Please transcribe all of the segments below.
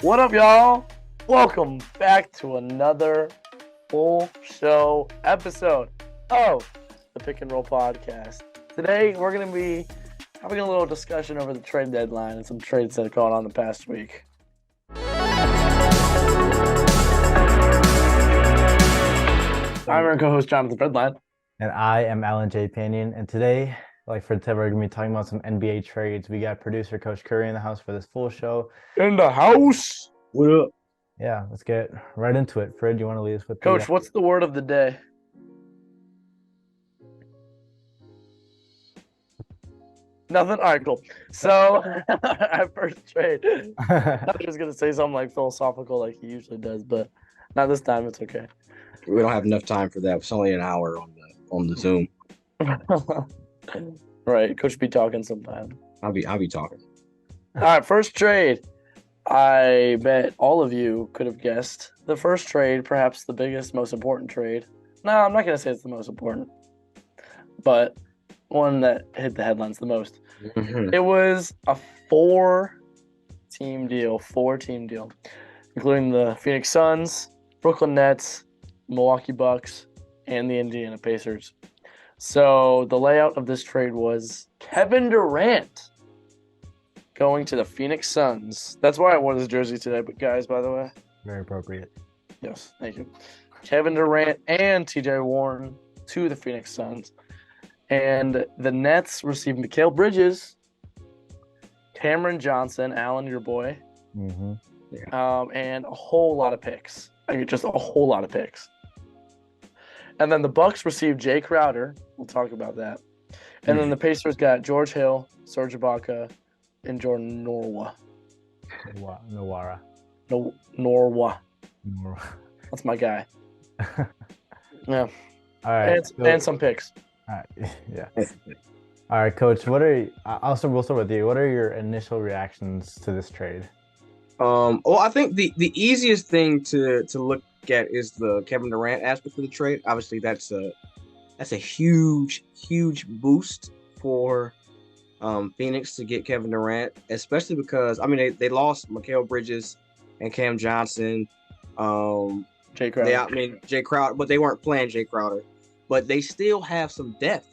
What up, y'all? Welcome back to another full show episode of the Pick and Roll Podcast. Today, we're going to be having a little discussion over the trade deadline and some trades that have gone on the past week. I'm your co-host, Jonathan Redline. And I am Alan J. Panion. And today, we're going to be talking about some NBA trades. We got producer Coach Curry in the house for this full show. In the house! What up? Yeah, let's get right into it. Fred, you want to lead us with Coach, what's the word of the day? Nothing? All right, cool. So, our first trade. I was just going to say something like philosophical like he usually does, but not this time. It's okay. We don't have enough time for that. It's only an hour on the Zoom. Right, Coach be talking sometime. I'll be talking. All right, first trade. I bet all of you could have guessed the first trade, perhaps the biggest, most important trade. No, I'm not going to say it's the most important, but one that hit the headlines the most. Mhm. It was a four-team deal, including the Phoenix Suns, Brooklyn Nets, Milwaukee Bucks, and the Indiana Pacers. So the layout of this trade was Kevin Durant going to the Phoenix Suns. That's why I wore this jersey today, but guys, by the way. Very appropriate. Yes, thank you. Kevin Durant and TJ Warren to the Phoenix Suns. And the Nets received Mikal Bridges, Cameron Johnson, Allen, your boy, and a whole lot of picks. Just a whole lot of picks. And then the Bucks received Jay Crowder. We'll talk about that. And then the Pacers got George Hill, Serge Ibaka, and Jordan Norwa. Nwora. Norwa. That's my guy. Yeah. All right. And some picks. All right. Yeah. All right, Coach. We'll start with you. What are your initial reactions to this trade? Well, I think the easiest thing to look at is the Kevin Durant aspect of the trade. Obviously, that's a huge boost for Phoenix to get Kevin Durant, especially because they lost Mikal Bridges and Cam Johnson. Jay Crowder. Jay Crowder, but they weren't playing Jay Crowder. But they still have some depth,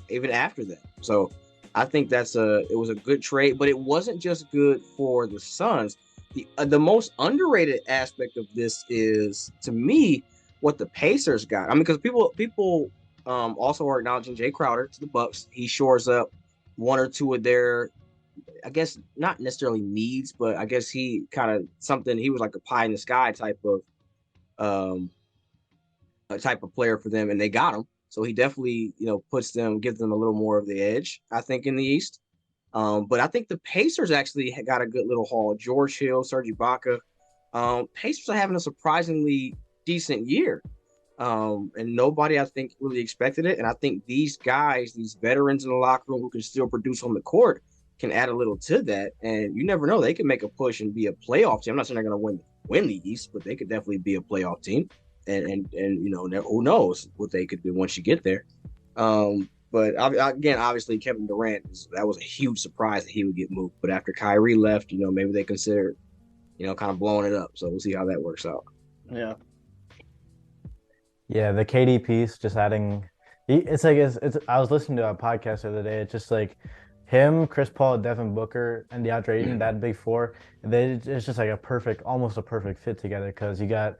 even after that. So I think it was a good trade, but it wasn't just good for the Suns. The most underrated aspect of this is, to me, what the Pacers got. I mean, because people also are acknowledging Jay Crowder to the Bucks. He shores up one or two of their, I guess, not necessarily needs, but I guess he was like a pie in the sky type of a type of player for them, and they got him. So he definitely, gives them a little more of the edge, I think, in the East. But I think the Pacers actually got a good little haul. George Hill, Serge Ibaka. Pacers are having a surprisingly decent year. And nobody, I think, really expected it. And I think these guys, these veterans in the locker room who can still produce on the court, can add a little to that. And you never know, they can make a push and be a playoff team. I'm not saying they're going to win the East, but they could definitely be a playoff team. And who knows what they could do once you get there. But again, obviously, Kevin Durant, that was a huge surprise that he would get moved. But after Kyrie left, maybe they considered, kind of blowing it up. So we'll see how that works out. Yeah. Yeah, the KD piece, just adding. It's I was listening to a podcast the other day. It's just like him, Chris Paul, Devin Booker, and DeAndre Ayton, that big four. It's just like almost a perfect fit together, because you got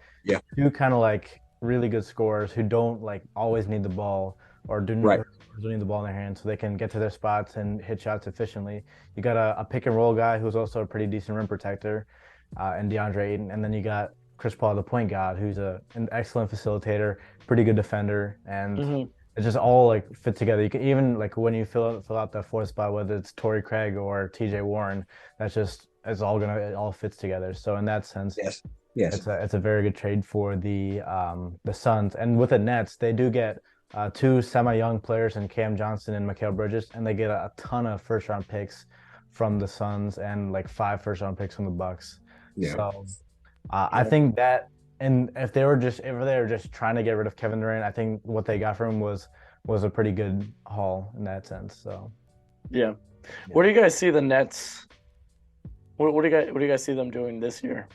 two kind of like really good scorers who don't like always need the ball or don't need the ball in their hands, so they can get to their spots and hit shots efficiently. You got a pick and roll guy who's also a pretty decent rim protector, and DeAndre Ayton, and then you got Chris Paul, the point guard, who's an excellent facilitator, pretty good defender, and it just all like fit together. You can even like when you fill out that fourth spot, whether it's Torrey Craig or TJ Warren, it all fits together. So in that sense, yes, it's a very good trade for the Suns. And with the Nets, they do get two semi-young players in Cam Johnson and Mikal Bridges, and they get a ton of first-round picks from the Suns and like 5 first-round picks from the Bucks. Yeah. So I think that. And if they were just trying to get rid of Kevin Durant, I think what they got from him was a pretty good haul in that sense. So yeah. Where do you guys see the Nets What do you guys see them doing this year?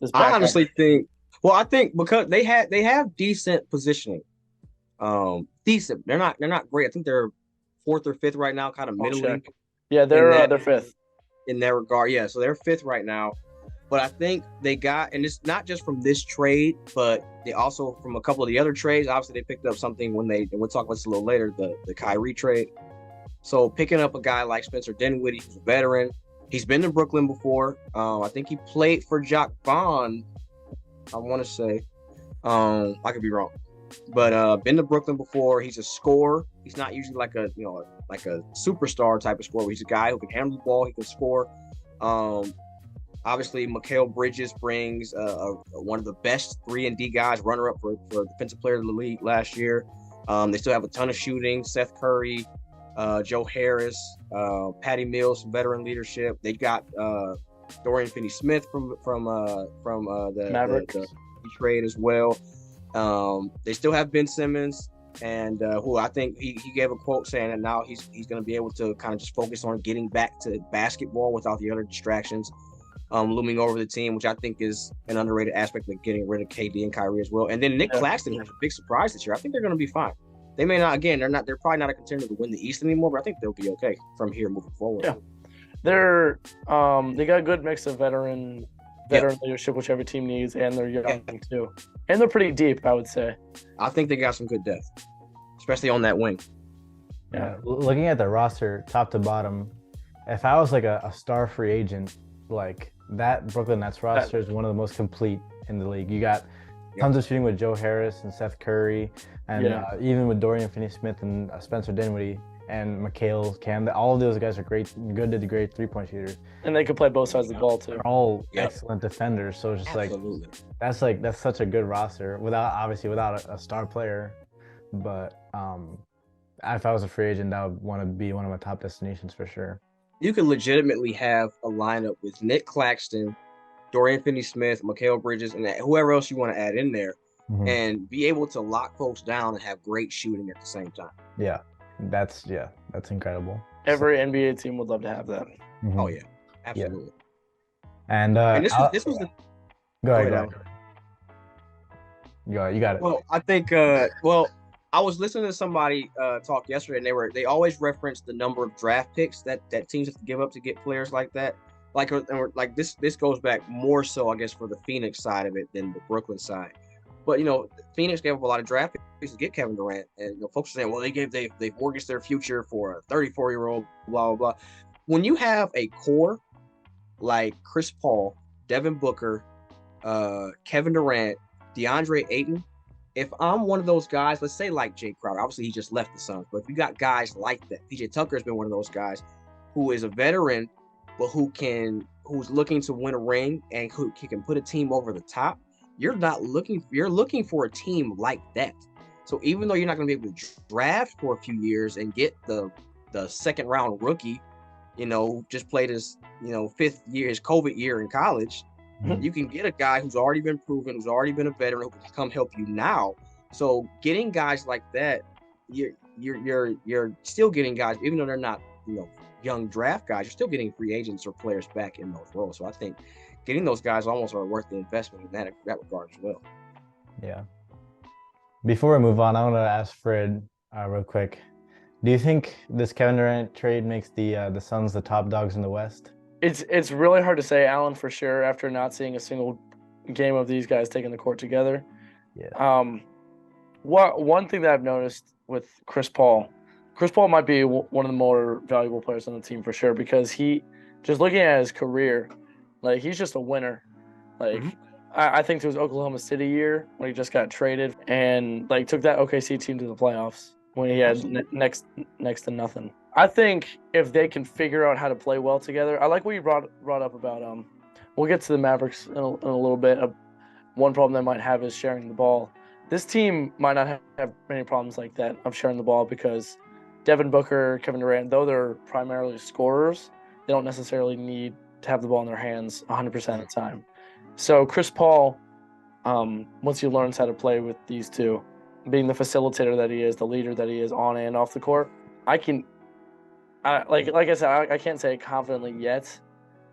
This I back half? honestly think. Well, I think because they have decent positioning. Decent. They're not great. I think they're fourth or fifth right now, kind of I'll middling check. Yeah, in that they're fifth. in that regard. Yeah, so they're fifth right now. But I think they got, and it's not just from this trade, but they also from a couple of the other trades. Obviously, they picked up something and we'll talk about this a little later, the Kyrie trade. So picking up a guy like Spencer Dinwiddie, who's a veteran, he's been to Brooklyn before. I think he played for Jacques Vaughn. I want to say, I could be wrong, but been to Brooklyn before. He's a scorer. He's not usually like a superstar type of scorer. He's a guy who can handle the ball. He can score. Obviously, Mikal Bridges brings one of the best 3-and-D guys, runner-up for Defensive Player of the League last year. They still have a ton of shooting. Seth Curry, Joe Harris, Patty Mills, veteran leadership. They got Dorian Finney-Smith from the Mavericks. the trade as well. They still have Ben Simmons, and who I think he gave a quote saying that now he's going to be able to kind of just focus on getting back to basketball without the other distractions looming over the team, which I think is an underrated aspect of getting rid of KD and Kyrie as well. And then Nick Claxton has a big surprise this year. I think they're going to be fine. They may not, again, they're probably not a contender to win the East anymore, but I think they'll be okay from here moving forward. Yeah. They got a good mix of veteran leadership, which every team needs, and they're young too. And they're pretty deep, I would say. I think they got some good depth, especially on that wing. Yeah. Looking at the roster top to bottom, if I was like a star free agent, like that Brooklyn Nets roster is one of the most complete in the league. You got tons of shooting with Joe Harris and Seth Curry, and even with Dorian Finney-Smith and Spencer Dinwiddie and Mikal, Cam. All of those guys are great 3-point shooters. And they can play both sides of the ball too. They're all excellent defenders. So it's just that's such a good roster without a star player. But if I was a free agent, I would want to be one of my top destinations for sure. You could legitimately have a lineup with Nick Claxton, Dorian Finney-Smith, Mikal Bridges, and whoever else you want to add in there, and be able to lock folks down and have great shooting at the same time. Yeah, that's incredible. Every NBA team would love to have that. Mm-hmm. Oh yeah, absolutely. Yeah. And this was the. Go ahead. You got it. Well, I think I was listening to somebody talk yesterday, and they always reference the number of draft picks that teams have to give up to get players like that. Like this goes back more so, I guess, for the Phoenix side of it than the Brooklyn side. But Phoenix gave up a lot of draft picks to get Kevin Durant, and folks are saying, well, they mortgaged their future for a 34-year-old, blah blah blah. When you have a core like Chris Paul, Devin Booker, Kevin Durant, DeAndre Ayton. If I'm one of those guys, let's say like Jay Crowder, obviously he just left the Suns, but if you got guys like that, PJ Tucker has been one of those guys who is a veteran, but who's looking to win a ring and who can put a team over the top. You're looking for a team like that. So even though you're not going to be able to draft for a few years and get the second round rookie, just played his fifth year, his COVID year in college. You can get a guy who's already been proven, who's already been a veteran, who can come help you now. So getting guys like that, you're still getting guys, even though they're not young draft guys, you're still getting free agents or players back in those roles. So I think getting those guys almost are worth the investment in that regard as well. Yeah. Before we move on, I want to ask Fred real quick. Do you think this Kevin Durant trade makes the Suns the top dogs in the West? It's really hard to say, Alan, for sure, after not seeing a single game of these guys taking the court together. Yeah. One thing that I've noticed with Chris Paul might be one of the more valuable players on the team for sure, because he, just looking at his career, like he's just a winner. Like I think it was Oklahoma City year when he just got traded and like took that OKC team to the playoffs when he had next to nothing. I think if they can figure out how to play well together, I like what you brought up about we'll get to the Mavericks in a little bit. One problem they might have is sharing the ball. This team might not have many problems like that of sharing the ball, because Devin Booker, Kevin Durant, though they're primarily scorers, they don't necessarily need to have the ball in their hands 100% of the time. So Chris Paul, once he learns how to play with these two, being the facilitator that he is, the leader that he is on and off the court, like I said, I can't say it confidently yet,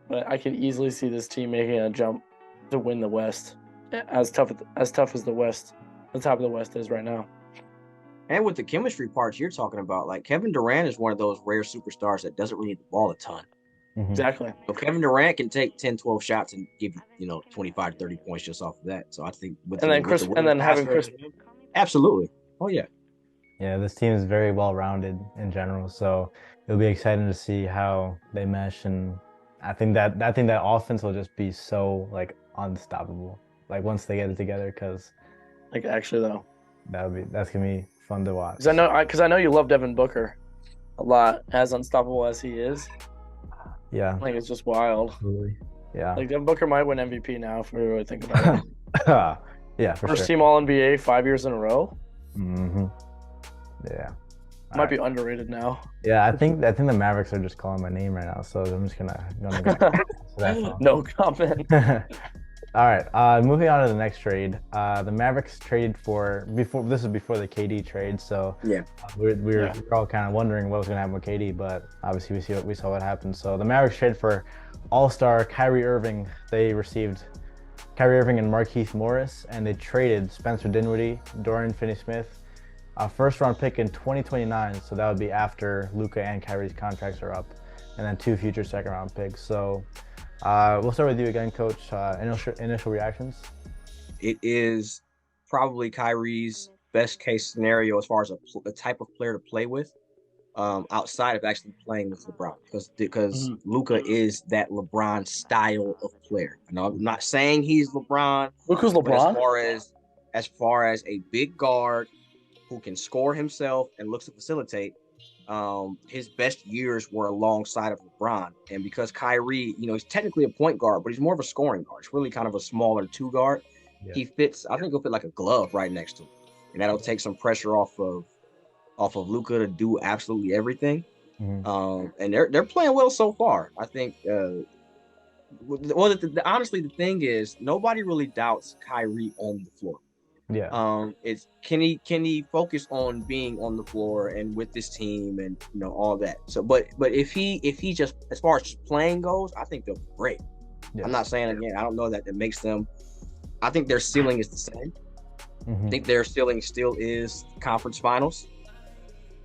but I can easily see this team making a jump to win the West. As tough as the West, the top of the West is right now. And with the chemistry parts you're talking about, like Kevin Durant is one of those rare superstars that doesn't really need the ball a ton. Exactly. So Kevin Durant can take 10, 12 shots and give you, 25, 30 points just off of that. So I think having Chris. Absolutely. Oh yeah. Yeah, this team is very well rounded in general, so it'll be exciting to see how they mesh, and I think that offense will just be so like unstoppable. Like once they get it together, because like actually though, that's gonna be fun to watch. Because I know you love Devin Booker a lot, as unstoppable as he is. Yeah, like it's just wild. Absolutely. Yeah, like Devin Booker might win MVP now if we really think about it. Yeah, first team All NBA 5 years in a row. Yeah, might be underrated now. Yeah, I think the Mavericks are just calling my name right now, so I'm just gonna go. No comment. All right, moving on to the next trade. The Mavericks traded before the KD trade, so yeah, we were all kind of wondering what was gonna happen with KD, but obviously we saw what happened. So the Mavericks traded for All-Star Kyrie Irving. They received Kyrie Irving and Markieff Morris, and they traded Spencer Dinwiddie, Dorian Finney-Smith, a first-round pick in 2029. So that would be after Luka and Kyrie's contracts are up, and then 2 future second-round picks. So. We'll start with you again, Coach. Initial reactions? It is probably Kyrie's best case scenario as far as a type of player to play with, outside of actually playing with LeBron, because Luka is that LeBron style of player. I'm not saying he's LeBron. Luka's LeBron. As far as a big guard who can score himself and looks to facilitate. His best years were alongside of LeBron, and because Kyrie, he's technically a point guard, but he's more of a scoring guard. It's really kind of a smaller 2 guard. Yeah. He fits. I think he'll fit like a glove right next to him, and that'll take some pressure off of Luka to do absolutely everything. And they're playing well so far. I think. Honestly, the thing is, nobody really doubts Kyrie on the floor. Yeah. It's can he focus on being on the floor and with this team and all that. So but if he just, as far as just playing goes, I think they'll be great. Yeah. I'm not saying again, I don't know that makes them. I think their ceiling is the same. I think their ceiling still is conference finals.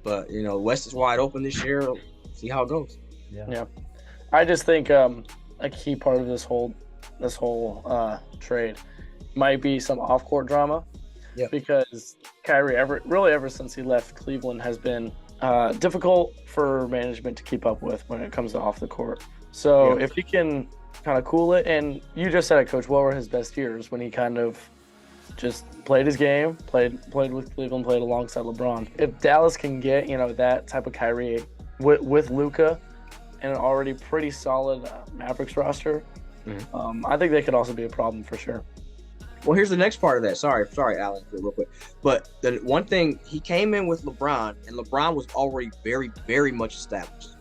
But West is wide open this year. See how it goes. Yeah. I just think a key part of this whole trade might be some off-court drama. Yeah. Because Kyrie, ever since he left Cleveland, has been difficult for management to keep up with when it comes to off the court. So if he can kind of cool it, and you just said it, Coach, what were his best years? When he kind of just played his game, played with Cleveland, played alongside LeBron. If Dallas can get that type of Kyrie with Luka and an already pretty solid Mavericks roster, I think they could also be a problem for sure. Well, here's the next part of that. Sorry, Alan, real quick. But the one thing, he came in with LeBron, and LeBron was already very, very much established.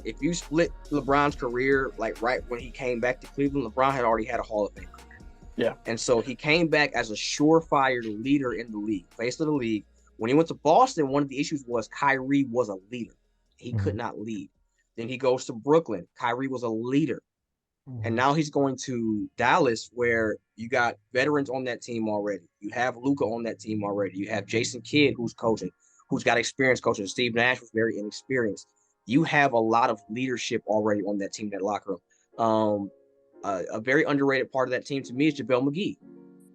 If you split LeBron's career, like right when he came back to Cleveland, LeBron had already had a Hall of Fame career. Yeah. And so he came back as a surefire leader in the league, face of the league. When he went to Boston, one of the issues was Kyrie was a leader. He could not lead. Then he goes to Brooklyn. Kyrie was a leader. And now he's going to Dallas, where you got veterans on that team already. You have Luka on that team already. You have Jason Kidd, who's coaching, who's got experience coaching. Steve Nash was very inexperienced. You have a lot of leadership already on that team, that locker room. A very underrated part of that team to me is JaVale McGee.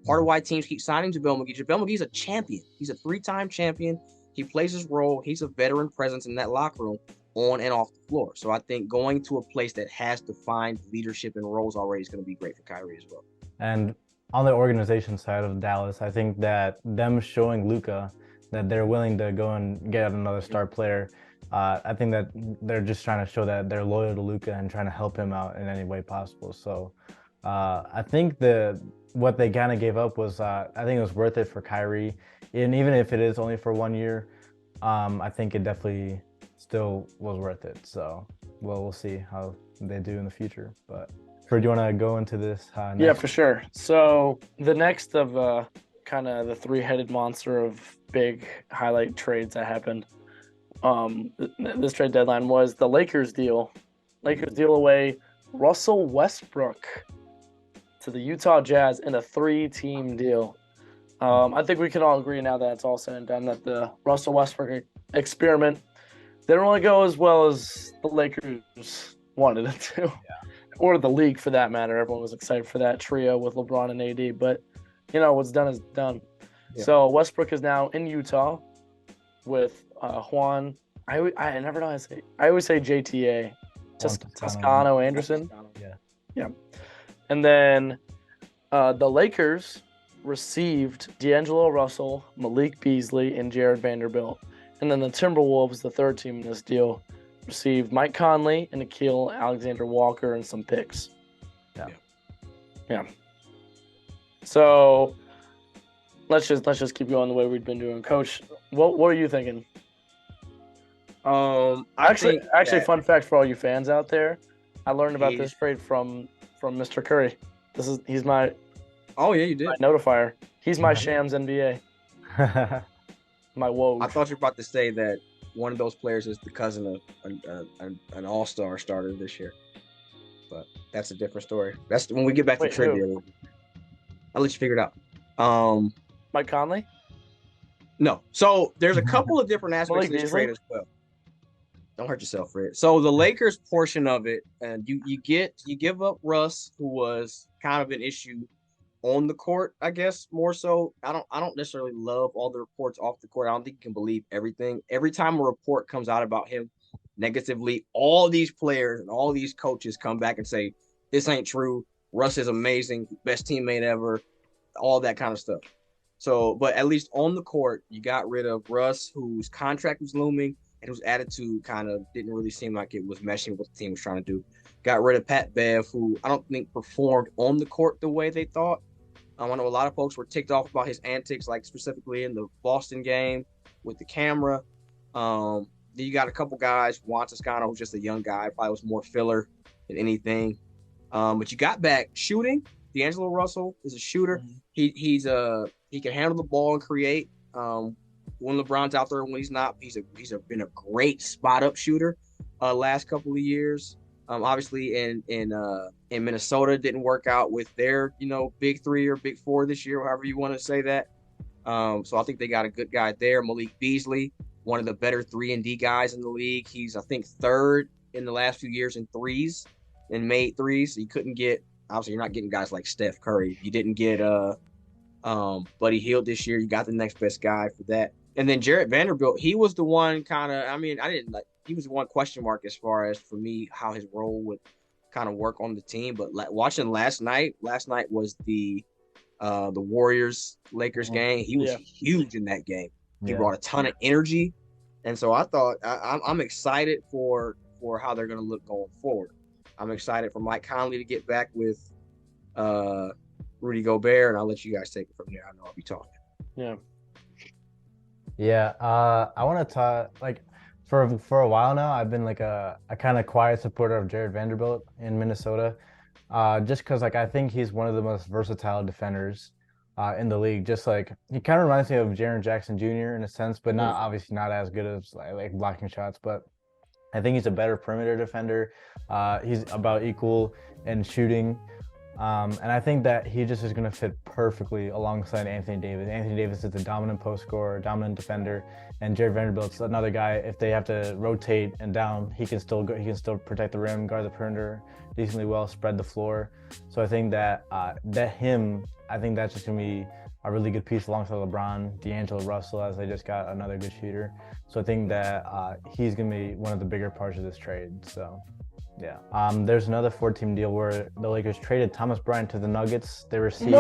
Part of why teams keep signing JaVale McGee. JaVale McGee's a champion. He's a 3-time champion. He plays his role. He's a veteran presence in that locker room, on and off the floor. So I think going to a place that has defined leadership and roles already is going to be great for Kyrie as well. And on the organization side of Dallas, I think that them showing Luka that they're willing to go and get another star player, I think that they're just trying to show that they're loyal to Luka and trying to help him out in any way possible. So I think what they kind of gave up was, I think it was worth it for Kyrie. And even if it is only for 1 year, I think it definitely still was worth it. So, we'll see how they do in the future. But, do you want to go into this? Yeah, for sure. So, the next of kind of the 3-headed monster of big highlight trades that happened, this trade deadline was the Lakers deal. Lakers deal away Russell Westbrook to the Utah Jazz in a 3-team deal. I think we can all agree now that it's all said and done that the Russell Westbrook experiment didn't really go as well as the Lakers wanted it to, or the league for that matter. Everyone was excited for that trio with LeBron and AD, but what's done is done. Yeah. So Westbrook is now in Utah with Juan. I never know how to say. I always say JTA, Toscano Anderson. Yeah. And then the Lakers received D'Angelo Russell, Malik Beasley, and Jared Vanderbilt. And then the Timberwolves, the third team in this deal, received Mike Conley and Nickeil Alexander-Walker and some picks. Yeah. So let's just keep going the way we've been doing. Coach, what are you thinking? Actually, fun fact for all you fans out there, I learned about this trade from Mr. Curry. He's my you did. My notifier. He's my Shams NBA. My woe. I thought you were about to say that one of those players is the cousin of an all-star starter this year, but that's a different story. That's when we get back to trivia. I'll let you figure it out. Mike Conley? No. So there's a couple of different aspects of this trade as well. Don't hurt yourself, Fred. So the Lakers portion of it, and you give up Russ, who was kind of an issue on the court, I guess, more so. I don't necessarily love all the reports off the court. I don't think you can believe everything. Every time a report comes out about him negatively, all these players and all these coaches come back and say, this ain't true. Russ is amazing, best teammate ever, all that kind of stuff. So, but at least on the court, you got rid of Russ, whose contract was looming and whose attitude kind of didn't really seem like it was meshing with what the team was trying to do. Got rid of Pat Bev, who I don't think performed on the court the way they thought. I know a lot of folks were ticked off about his antics, like specifically in the Boston game with the camera. Then you got a couple guys, Juan Toscano, who's just a young guy, probably was more filler than anything. But you got back shooting. D'Angelo Russell is a shooter. Mm-hmm. He can handle the ball and create. When LeBron's out there and when he's not, he's been a great spot up shooter last couple of years. Obviously in Minnesota didn't work out with their, big three or big four this year, however you want to say that. So I think they got a good guy there. Malik Beasley, one of the better 3-and-D guys in the league. He's, I think, third in the last few years in threes and made threes. So you couldn't get, obviously you're not getting guys like Steph Curry. You didn't get Buddy Hield this year. You got the next best guy for that. And then Jared Vanderbilt, he was the one kind of, he was the one question mark as far as for me how his role would kind of work on the team. But watching last night was the Warriors Lakers game. He was huge in that game. He brought a ton of energy, and so I thought I'm excited for how they're going to look going forward. I'm excited for Mike Conley to get back with Rudy Gobert, and I'll let you guys take it from there. I know I'll be talking. I want to talk for a while now. I've been like a kind of quiet supporter of Jared Vanderbilt in Minnesota, just because I think he's one of the most versatile defenders in the league. Just he kind of reminds me of Jaren Jackson Jr. in a sense, but obviously not as good as like blocking shots. But I think he's a better perimeter defender. He's about equal in shooting. And I think that he just is going to fit perfectly alongside Anthony Davis. Anthony Davis is a dominant post scorer, dominant defender, and Jared Vanderbilt's another guy. If they have to rotate and down, he can still go. He can still protect the rim, guard the perimeter decently well, spread the floor. So I think that I think that's just going to be a really good piece alongside LeBron, D'Angelo Russell, as they just got another good shooter. So I think that he's going to be one of the bigger parts of this trade. So. Yeah. There's another 4-team deal where the Lakers traded Thomas Bryant to the Nuggets. They received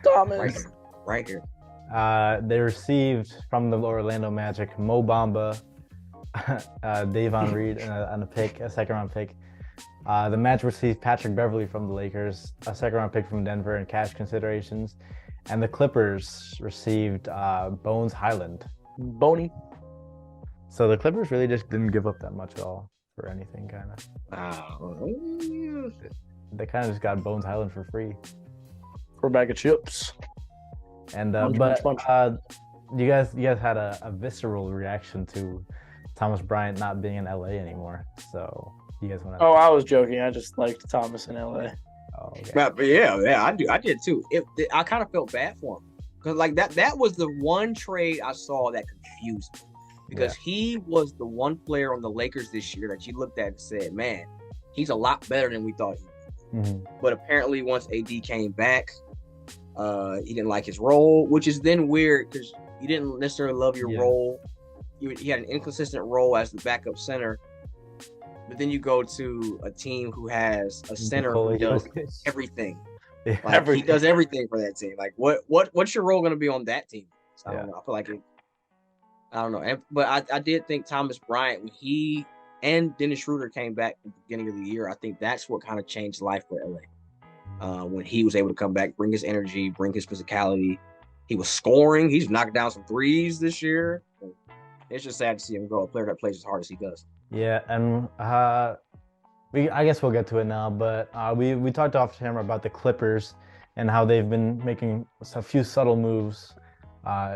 Thomas. Right here. They received from the Orlando Magic Mo Bamba, Davon Reed, and a second-round pick. The Magic received Patrick Beverley from the Lakers, a second-round pick from Denver, and cash considerations. And the Clippers received Bones Highland. Boney. So the Clippers really just didn't give up that much at all for anything, kind of. They kind of just got Bones Highland for free. For a bag of chips. And you guys had a visceral reaction to Thomas Bryant not being in LA anymore. So you guys want to? Oh, I was joking. I just liked Thomas in LA. Oh, okay. But yeah, I did too. I kind of felt bad for him because like that was the one trade I saw that confused me because he was the one player on the Lakers this year that you looked at and said, man, he's a lot better than we thought he was. Mhm. But apparently, once AD came back, he didn't like his role, which is then weird because you didn't necessarily love your role. He had an inconsistent role as the backup center, but then you go to a team who has a center who does everything. Yeah. He does everything for that team. Like, what's your role going to be on that team? So I don't know. I feel like I don't know. But I did think Thomas Bryant, when he and Dennis Schroeder came back at the beginning of the year, I think that's what kind of changed life for LA. When he was able to come back, bring his energy, bring his physicality. He was scoring. He's knocked down some threes this year. It's just sad to see him go, a player that plays as hard as he does. Yeah, and I guess we'll get to it now, but we talked off camera about the Clippers and how they've been making a few subtle moves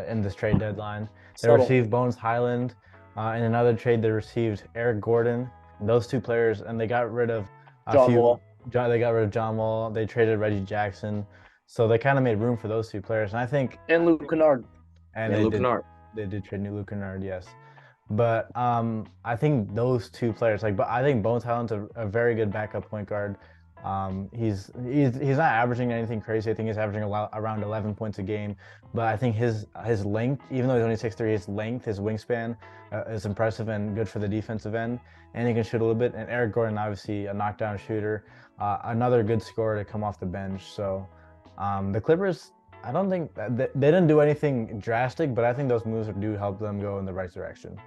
in this trade deadline. They received Bones Highland. In another trade, they received Eric Gordon. Those two players, and they got rid of John Wall. They got rid of John Wall. They traded Reggie Jackson. So they kind of made room for those two players. And I think... And Luke Kennard. They did trade Luke Kennard, yes. But I think those two players, but I think Bones Highland's a very good backup point guard. He's not averaging anything crazy. I think he's averaging around 11 points a game. But I think his length, even though he's only 6'3", his length, his wingspan is impressive and good for the defensive end. And he can shoot a little bit. And Eric Gordon, obviously a knockdown shooter, another good scorer to come off the bench. So the Clippers, I don't think they didn't do anything drastic, but I think those moves do help them go in the right direction.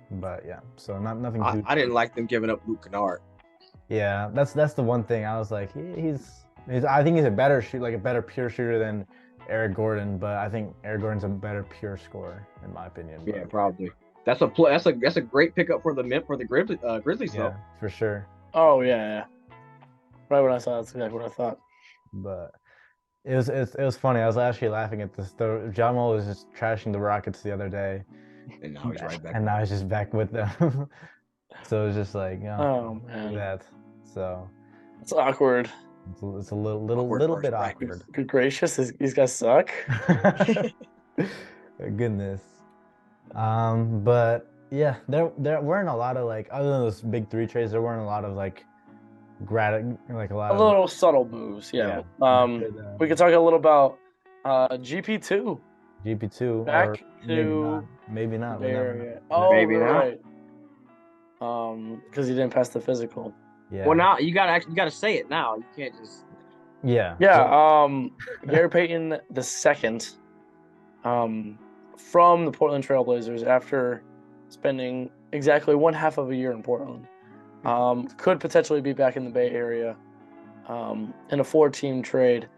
But yeah, so nothing. I didn't like them giving up Luke Kennard. Yeah, that's the one thing I was like, I think he's a better a better pure shooter than Eric Gordon, but I think Eric Gordon's a better pure scorer in my opinion. Yeah, probably. That's a great pickup for the Grizzlies though. Yeah, for sure. Oh yeah. Right when I saw it, that's exactly what I thought. But it was funny. I was actually laughing at this. John Wall was just trashing the Rockets the other day. And now he's right back. And now he's just back with them. So it's just like, oh man, that. So it's awkward. It's a little bit awkward. Good gracious, these guys suck. Goodness. But yeah, there weren't a lot of other than those big three trades, there weren't a lot of little subtle moves. Yeah. We could talk a little about GP2. GP2 back to maybe not. Oh, maybe right. Because he didn't pass the physical. Yeah. Well, now you gotta say it now. You can't just. Yeah. Yeah. Gary Payton II, from the Portland Trailblazers after spending exactly one half of a year in Portland, could potentially be back in the Bay Area, in a 4-team trade,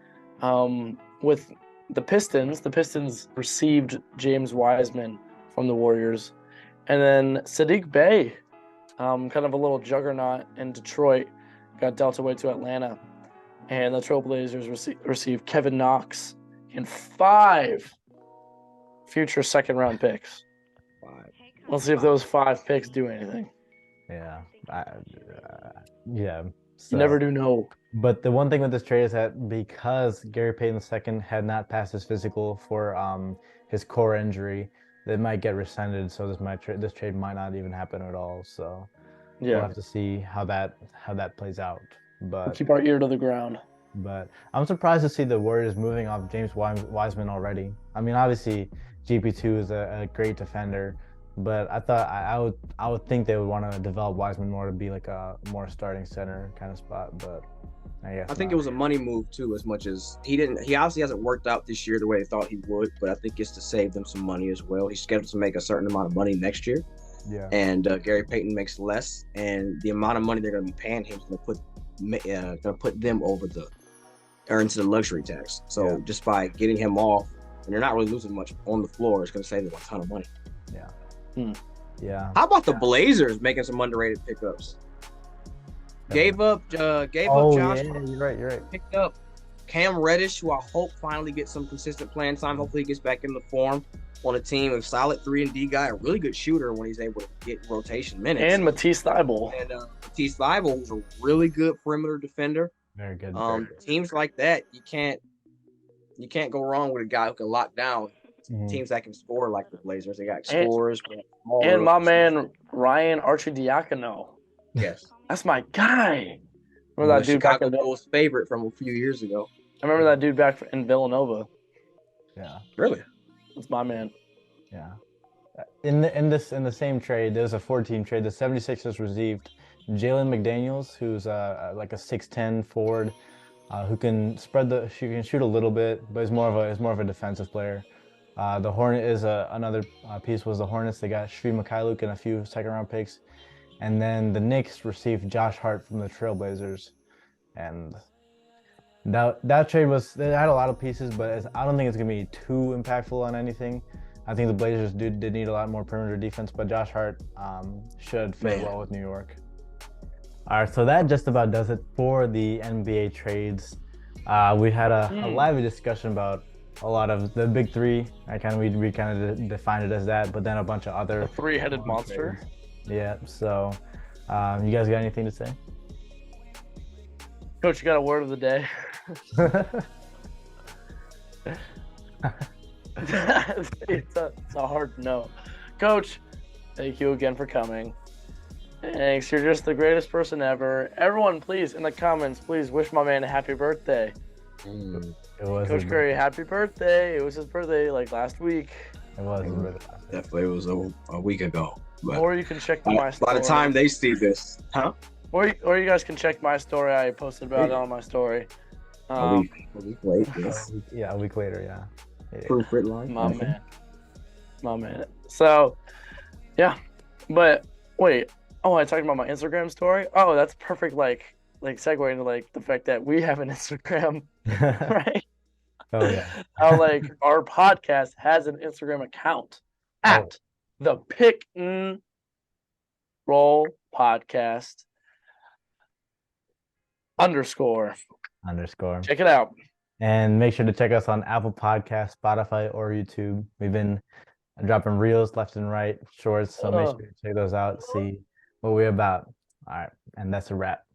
with the Pistons. The Pistons received James Wiseman from the Warriors, and then Saddiq Bey, kind of a little juggernaut in Detroit, got dealt away to Atlanta, and the Trailblazers received Kevin Knox and 5 future second-round picks. 5. Let's see if those 5 picks do anything. Yeah. Yeah. You never do know. But the one thing with this trade is that because Gary Payton II had not passed his physical for his core injury, they might get rescinded. So this trade might not even happen at all. So we'll have to see how that plays out. But we'll keep our ear to the ground. But I'm surprised to see the Warriors moving off James Wiseman already. I mean, obviously GP2 is a great defender, but I thought I would think they would want to develop Wiseman more to be like a more starting center kind of spot. But I think it was a money move too, as much as he obviously hasn't worked out this year the way they thought he would, but I think it's to save them some money as well. He's scheduled to make a certain amount of money next year. Yeah. And Gary Payton makes less, and the amount of money they're going to be paying him is going to put them over into the luxury tax. So just by getting him off, and they're not really losing much on the floor, it's going to save them a ton of money. Yeah. Yeah. How about the Blazers making some underrated pickups? Gave up Josh. Yeah, you're right. Picked up Cam Reddish, who I hope finally gets some consistent playing time. Hopefully he gets back in the form on a team of solid 3-and-D guy, a really good shooter when he's able to get rotation minutes. And Matisse Thybulle. And Matisse Thybulle was a really good perimeter defender. Very good. Teams like that, you can't go wrong with a guy who can lock down teams that can score like the Blazers. They got scorers. And my man Ryan Arcidiacono. Yes. That's my guy. Remember that dude Chicago Bulls favorite from a few years ago. I remember that dude back in Villanova. Yeah. Really? That's my man. Yeah. In the same trade, there was a 4-team trade. The 76ers received Jalen McDaniels, who's like a 6'10" forward, who can shoot a little bit, but is more of a defensive player. The Hornet is another piece was the Hornets. They got Sri Mikhailuk and a few second-round picks. And then the Knicks received Josh Hart from the Trailblazers. And that trade they had a lot of pieces, but I don't think it's going to be too impactful on anything. I think the Blazers did need a lot more perimeter defense, but Josh Hart should fit well with New York. All right, so that just about does it for the NBA trades. We had a lively discussion about a lot of the big three. We kind of defined it as that, but then a bunch of other three-headed monster. Trades. Yeah. So, you guys got anything to say? Coach, you got a word of the day? It's a hard no. Coach, thank you again for coming. Thanks. You're just the greatest person ever. Everyone, please, in the comments, please wish my man a happy birthday. Coach Curry, happy birthday. It was his birthday like last week. It was his birthday. Definitely, it was a week ago. But or you can check my story. By the time they see this, huh? Or you guys can check my story. I posted about it on my story. A week later. Yeah, a week later, yeah. Proof written line. My man. So, yeah. But, wait. Oh, I talked about my Instagram story? Oh, that's perfect, like segue into, like, the fact that we have an Instagram, right? Oh, yeah. Our podcast has an Instagram account at the Pick and Roll Podcast _. Check it out. And make sure to check us on Apple Podcasts, Spotify, or YouTube. We've been dropping reels left and right, shorts, so make sure to check those out, see what we're about. All right, and that's a wrap.